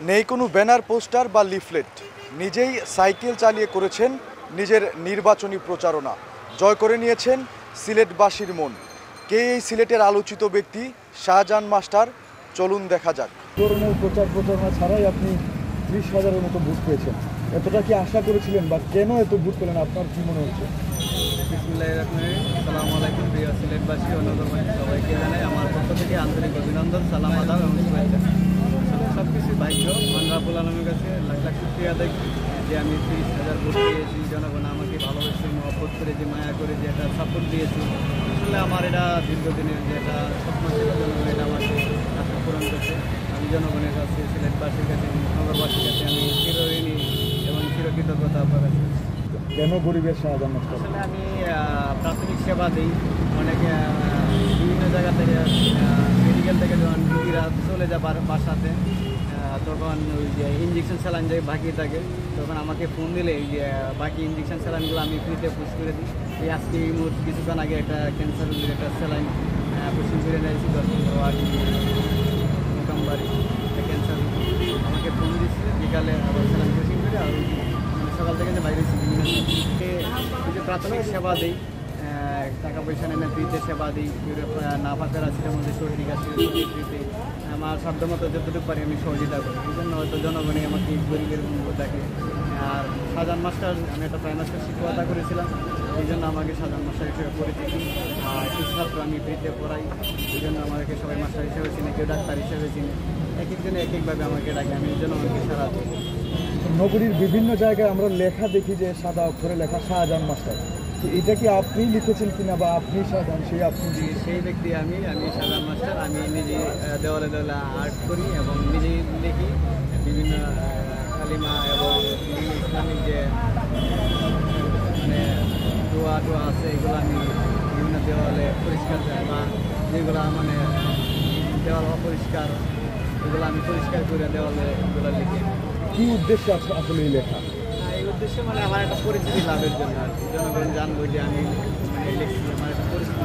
নেই কোনো banner, poster বা লিফলেট, নিজেই সাইকেল চালিয়ে করেছেন নিজের নির্বাচনী প্রচারণা। জয় করে নিয়েছেন সিলেটবাসীর মন। কে এই সিলেটের আলোচিত ব্যক্তি? শাহজাহান মাস্টার। চলুন দেখা যাক। ধরনের প্রচারণা ছাড়াই আপনি 30,000-এর মতো ভোট পেয়েছেন। এতটা কি আশা করেছিলেন বা কেন এত ভোট পেলেন, আপনার কি মনে হচ্ছে? আসসালামু আলাইকুম প্রিয় সিলেটবাসী ও নগরবাসী সবাইকে জানাই আমার পক্ষ থেকে আন্তরিক অভিনন্দন, সালাম, আদাব এবং শুভেচ্ছা। সব কিছু ভাগ্য, মান রাব্বুল আলামিনের কাছে লাখ লাখ শুকরিয়া আদায় যে আমি 30,000 ভোট পেয়েছি। জনগণ আমাকে ভালোবেসে মহব্বত করে, যে মায়া করে, যে একটা সাপোর্ট দিয়েছি। আসলে আমার এটা দীর্ঘদিনের যে একটা স্বপ্ন ছিল, জনগণ এটা আমাকে আশা পূরণ করছে। আমি জনগণের কাছে, সিলেটবাসীর কাছে, নগরবাসীর কাছে আমি চিরঋণী এবং চিরকৃতজ্ঞতা প্রকাশ করছি। কেন গরিবের শাহজাহান মাস্টার? আসলে আমি প্রাথমিক সেবা দিই। অনেকে বিভিন্ন জায়গা থেকে মেডিকেল থেকে যখন রুগীরা চলে যায় বাসাতে, তখন ওই যে ইঞ্জেকশন স্যালাইন যে বাকি থাকে, তখন আমাকে ফোন দিলে এই যে বাকি ইঞ্জেকশন স্যালাইনগুলো আমি ফ্রিতে পুশ করে দিই। এই আজকে এই মুহূর্তে কিছুক্ষণ আগে একটা ক্যান্সার রোগীর একটা স্যালাইন পুশিং করে নিয়েছি 10 মোকামবাড়ি ক্যান্সার রোগী আমাকে ফোন দিচ্ছে, বিকালে আবার স্যালাইন পুশিং করে আর সকাল থেকে যে বাইরে যে প্রাথমিক সেবা দিই, টাকা পয়সা নেই, ফ্রিতে সেবা দিই। না ফাঁকার আছে মধ্যে সর্দি কাশি ফ্রিতে আমার সাধ্যমতো যতটুকু পারি আমি সহযোগিতা করি। এই জন্য হয়তো জনগণই আমাকে গরিবের বন্ধু দেখে। আর শাহজাহান মাস্টার, আমি একটা প্রাইমারি স্কুল শিক্ষকতা করেছিলাম, এই জন্য আমাকে শাহজাহান মাস্টার হিসেবে পরিচিতি। আর ছাত্র আমি ফ্রিতে পড়াই, এই জন্য আমাকে সবাই মাস্টার হিসেবে চিনে, কেউ ডাক্তার হিসেবে চিনে। এক একজনে এক একভাবে আমাকে ডাকে, আমি জনগণকে সারা দিই। নগরীর বিভিন্ন জায়গায় আমরা লেখা দেখি যে সাদা অক্ষরে লেখা শাহজাহান মাস্টার। এটা কি আপনি লিখেছেন কিনা বা আপনি শাহজাহান? সেই ব্যক্তি আমি শাহজাহান মাস্টার। আমি নিজে দেওয়ালে দেওয়ালে আর্ট করি এবং নিজেই লিখি বিভিন্ন কালিমা এবং ইসলামিক যে মানে দোয়া আছে, এগুলো আমি বিভিন্ন দেওয়ালে পরিষ্কার বা যেগুলো মানে দেওয়াল অপরিষ্কার, এগুলো আমি পরিষ্কার করে দেওয়ালে এগুলো লিখি। কি উদ্দেশ্যে আসলে এই লেখা? এই উদ্দেশ্যে মানে আমার একটা পরিচিতি লাভের জন্য আর কি। জনগণ জানবো যে আমি লিখছি, আমার একটা পরিচিতি,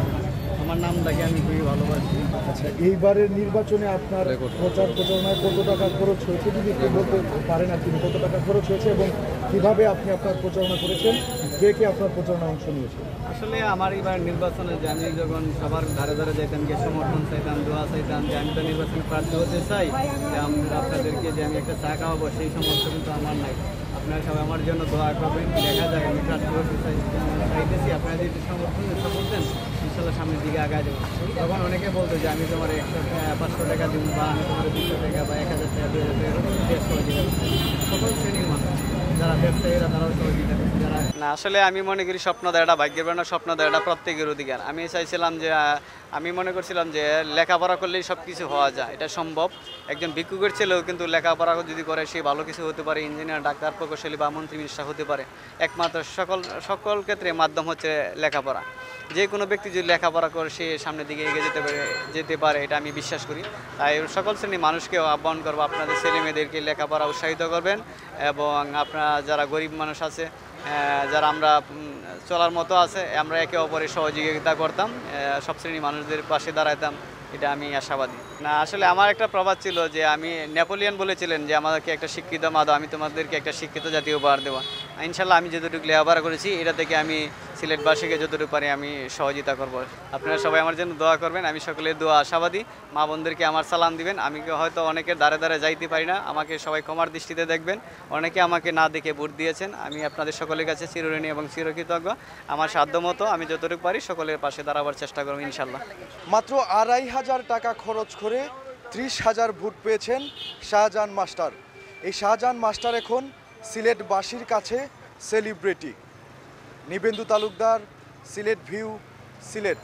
আমার নামটাকে আমি খুবই ভালোবাসি। আচ্ছা, এইবারের নির্বাচনে আপনার প্রচারণায় কত টাকা খরচ হয়েছে, যদি একটু বলতে পারেন আর কি, কত টাকা খরচ হয়েছে এবং কীভাবে আপনি আপনার প্রচারণা করেছেন, কে কে আপনার প্রচারণা অংশ নিয়েছে? আসলে আমার এবার নির্বাচনে যে আমি যখন সবার ধারে ধারে যেতাম, গিয়ে সমর্থন চাইতাম, দোয়া চাইতাম যে আমি তো নির্বাচনে প্রার্থী হতে চাই, যে আপনাদেরকে যে আমি একটা চা খাওয়াবো, সেই সমর্থন কিন্তু আমার নাই। আপনারা সবাই আমার জন্য দোয়া করবেন। দেখা যায় আমি প্রার্থী হতে চাইতেছি, আপনারা যদি সমর্থন দেন, ইনশাল্লাহ সামনের দিকে আগায় যাবো। তখন অনেকে বলতো যে আমি তোমার 500 টাকা দিব, বা আমি তোমার 200 টাকা বা 1000 টাকা 2000 টাকা টেস্ট করে দিতে পারি। সকল শ্রেণীর মানুষ যারা ব্যবসায়ীরা, তারাও সহযোগিতা করছে। যারা না, আসলে আমি মনে করি স্বপ্ন দেওয়াটা ভাগ্যের ব্যাপার না, স্বপ্ন দেওয়াটা প্রত্যেকের অধিকার। আমি চাইছিলাম যে আমি মনে করছিলাম যে লেখাপড়া করলেই সব কিছু হওয়া যায়, এটা সম্ভব। একজন ভিক্ষুকের ছেলেও কিন্তু লেখাপড়া যদি করে সে ভালো কিছু হতে পারে, ইঞ্জিনিয়ার, ডাক্তার, প্রকৌশলী বা মন্ত্রী মিনিস্টার হতে পারে। একমাত্র সকল ক্ষেত্রে মাধ্যম হচ্ছে লেখাপড়া। যে কোনো ব্যক্তি যদি লেখাপড়া করে সে সামনের দিকে এগিয়ে যেতে পারে, এটা আমি বিশ্বাস করি। তাই সকল শ্রেণীর মানুষকেও আহ্বান করবো, আপনাদের ছেলে মেয়েদেরকে লেখাপড়া উৎসাহিত করবেন। এবং আপনারা যারা গরিব মানুষ আছে, যারা আমরা চলার মতো আছে, আমরা একে অপরের সহযোগিতা করতাম, সব শ্রেণীর মানুষদের পাশে দাঁড়াইতাম, এটা আমি আশাবাদী। না, আসলে আমার একটা প্রবাদ ছিল যে আমি নেপোলিয়ন বলেছিলেন যে আমাদেরকে একটা শিক্ষিত মা দাও, আমি তোমাদেরকে একটা শিক্ষিত জাতীয় উপহার দেবো। ইনশাল্লাহ আমি যতটুকু লেখাপড়া করেছি এটা থেকে আমি সিলেটবাসীকে যতটুকু পারি আমি সহযোগিতা করব। আপনারা সবাই আমার জন্য দোয়া করবেন, আমি সকলের দোয়া আশাবাদী। মা বোনদেরকে আমার সালাম দিবেন। আমি হয়তো অনেকের দ্বারে দ্বারে যাইতে পারি না, আমাকে সবাই ক্ষমার দৃষ্টিতে দেখবেন। অনেকে আমাকে না দেখে ভোট দিয়েছেন, আমি আপনাদের সকলের কাছে চিরঋণী এবং চিরকৃতজ্ঞ। আমার সাধ্যমতো আমি যতটুকু পারি সকলের পাশে দাঁড়াবার চেষ্টা করব ইনশাল্লাহ। মাত্র 2,500 টাকা খরচ করে 30,000 ভোট পেয়েছেন শাহজাহান মাস্টার। এই শাহজাহান মাস্টার এখন সিলেটবাসীর কাছে সেলিব্রিটি। নিবেন্দু তালুকদার, সিলেট ভিউ, সিলেট।